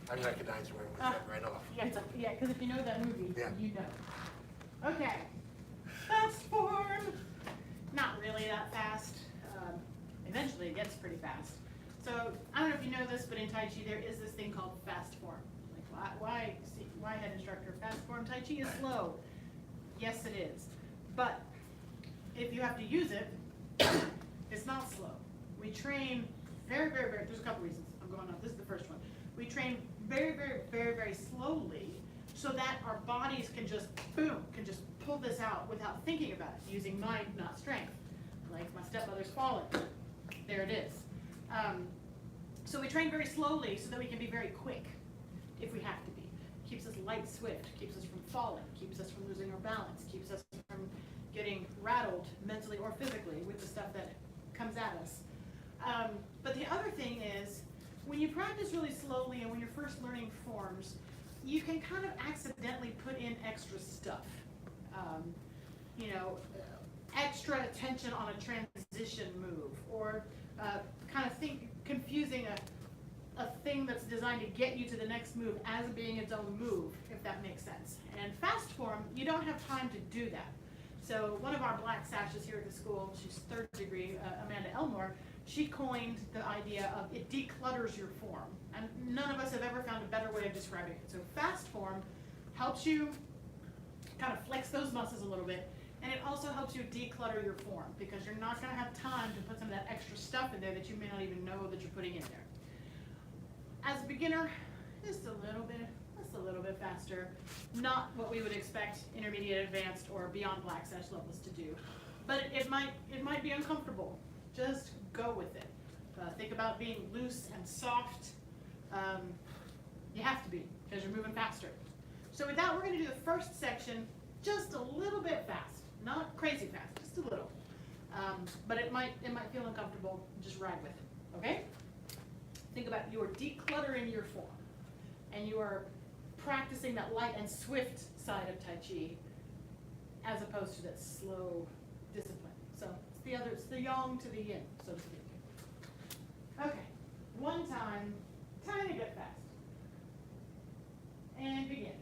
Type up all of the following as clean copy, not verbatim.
I recognize where it was right off. Yeah, because if you know that movie, Yeah. you know. Okay, fast form. Not really that fast. Eventually it gets pretty fast. So I don't know if you know this, but in Tai Chi there is this thing called fast form. Like why head instructor fast form? Tai Chi is slow. Yes, it is. But if you have to use it, it's not slow. We train very, very, very, there's a couple reasons. I'm going on, this is the first one. We train very, very, very, very slowly so that our bodies can just, boom, can just pull this out without thinking about it, using mind, not strength. Like my stepmother's fallen. There it is. So we train very slowly so that we can be very quick if we have to be. Keeps us light, swift, keeps us from falling, keeps us from losing our balance, keeps us from getting rattled mentally or physically with the stuff that comes at us. But the other thing is, when you practice really slowly and when you're first learning forms, you can kind of accidentally put in extra stuff. You know, extra attention on a transition move, or kind of confusing a thing that's designed to get you to the next move as being its own move, if that makes sense. And fast form, you don't have time to do that. So one of our black sashes here at the school, she's third degree, Amanda Elmore, she coined the idea of it declutters your form. And none of us have ever found a better way of describing it. So fast form helps you kind of flex those muscles a little bit, and it also helps you declutter your form because you're not going to have time to put some of that extra stuff in there that you may not even know that you're putting in there. As a beginner, just a little bit faster. Not what we would expect intermediate, advanced, or beyond black sash levels to do. But it might be uncomfortable. Just go with it. Think about being loose and soft. You have to be because you're moving faster. So with that, we're going to do the first section just a little bit fast. Not crazy fast, just a little. But it might feel uncomfortable. Just ride with it, okay? Think about you are decluttering your form, and you are practicing that light and swift side of Tai Chi as opposed to that slow discipline. So it's the yang to the yin, so to speak. Okay, one time, tiny bit fast. And begin.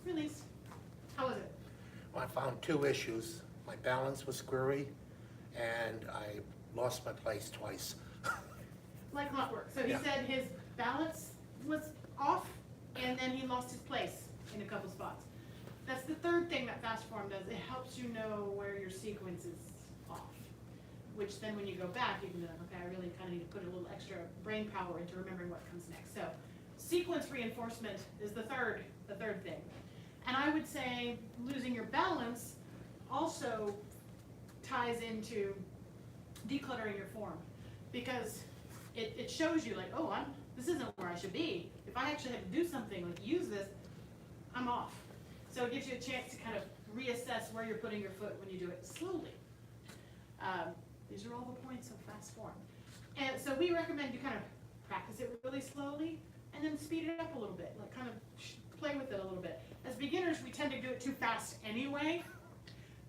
Release. How was it? Well, I found two issues. My balance was screwy, and I lost my place twice. Like clockwork. So he Yeah. said his balance was off, and then he lost his place in a couple spots. That's the third thing that fast form does. It helps you know where your sequence is off, which then when you go back, you can be like, okay, I really kind of need to put a little extra brain power into remembering what comes next. So sequence reinforcement is the third thing. And I would say losing your balance also ties into decluttering your form, because it shows you like, oh, this isn't where I should be. If I actually have to do something like use this, I'm off. So it gives you a chance to kind of reassess where you're putting your foot when you do it slowly. These are all the points of fast form. And so we recommend you kind of practice it really slowly and then speed it up a little bit, like kind of play with it a little bit. As beginners, we tend to do it too fast anyway,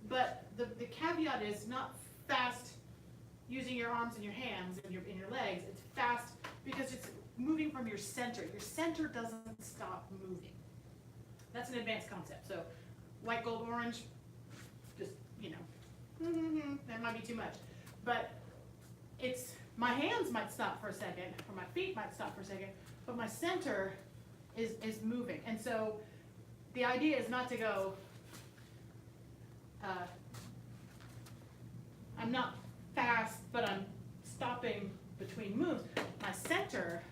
but the caveat is not fast using your arms and your hands and your legs. It's fast because it's moving from your center. Your center doesn't stop moving. That's an advanced concept. So white, gold, orange, just, you know, that might be too much. But it's, my hands might stop for a second, or my feet might stop for a second, but my center is moving. And so the idea is not to go, I'm not fast, but I'm stopping between moves. My center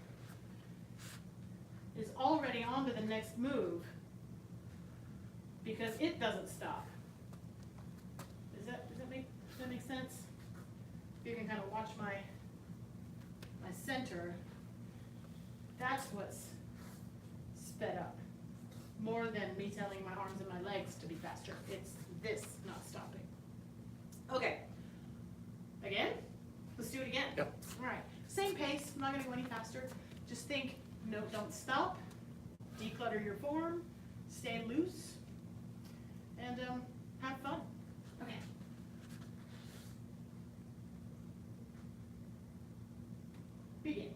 is already on to the next move because it doesn't stop. Does that make sense? You can kind of watch my center. That's what's sped up more than me telling my arms and my legs to be faster. It's this not stopping. Okay. Again, let's do it again. Yep. All right, same pace. I'm not going to go any faster. Just think, no, don't stop. Declutter your form. Stay loose, and have fun. Okay. Begin.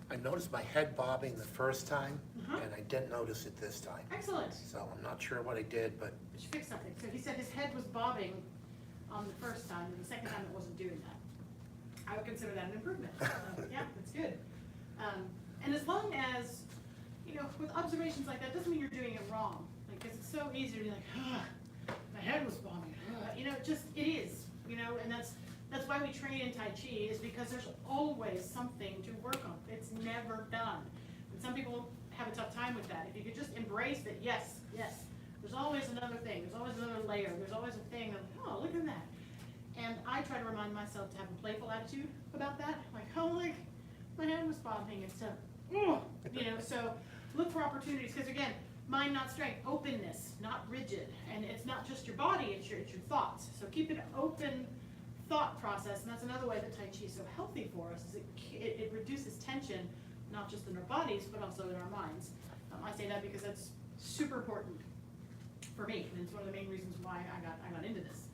I noticed my head bobbing the first time, Uh-huh. and I didn't notice it this time. Excellent. So I'm not sure what I did, but But you fixed something. So he said his head was bobbing on the first time, and the second time it wasn't doing that. I would consider that an improvement. Yeah, that's good. And as long as, you know, with observations like that, doesn't mean you're doing it wrong. Like, 'cause it's so easy to be like, my head was bobbing. You know, it is, you know, and that's why we train in Tai Chi, is because there's always something to work on. It's never done. And some people have a tough time with that. If you could just embrace that, yes, there's always another thing, there's always another layer, there's always a thing of, oh, look at that. And I try to remind myself to have a playful attitude about that. Like, oh, like, my head was bobbing and stuff. You know, so look for opportunities, because again, mind, not strength, openness, not rigid. And it's not just your body, it's your thoughts. So keep an open thought process, and that's another way that Tai Chi is so healthy for us, is it reduces tension, not just in our bodies, but also in our minds. I say that because that's super important for me, and it's one of the main reasons why I got into this.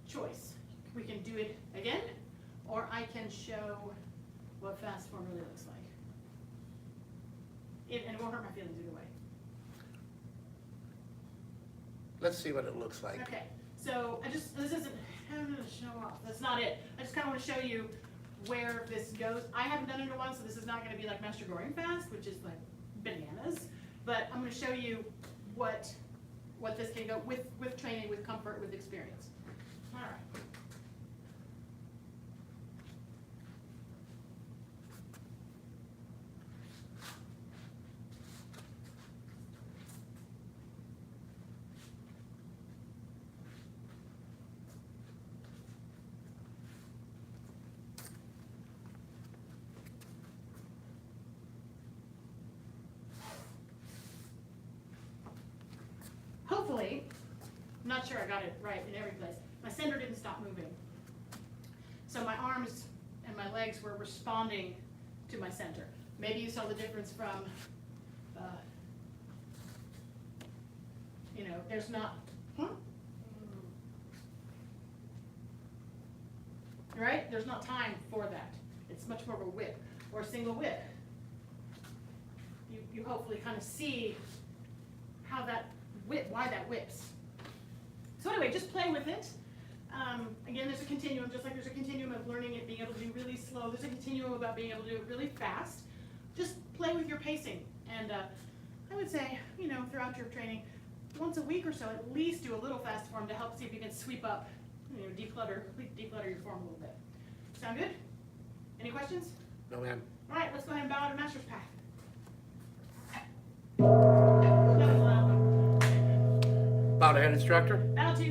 Choice. We can do it again, or I can show what fast form really looks like. And it won't hurt my feelings either way. Let's see what it looks like. Okay, so this isn't, I'm gonna show off, that's not it. I just kinda wanna show you where this goes. I haven't done it in a while, so this is not gonna be like Master Gohring Fast, which is like bananas. But I'm gonna show you what this can go with training, with comfort, with experience. All right. Hopefully, I'm not sure I got it right in every place. My center didn't stop moving. So my arms and my legs were responding to my center. Maybe you saw the difference from, there's not, right? There's not time for that. It's much more of a whip or a single whip. You hopefully kind of see how that why that whips. So anyway, just play with it. Again, there's a continuum, just like there's a continuum of learning it, being able to do really slow. There's a continuum about being able to do it really fast. Just play with your pacing. And I would say, throughout your training, once a week or so, at least do a little fast form to help see if you can sweep up, declutter your form a little bit. Sound good? Any questions? No, ma'am. All right, let's go ahead and bow to Master's Path. Bow to Head Instructor. Bow to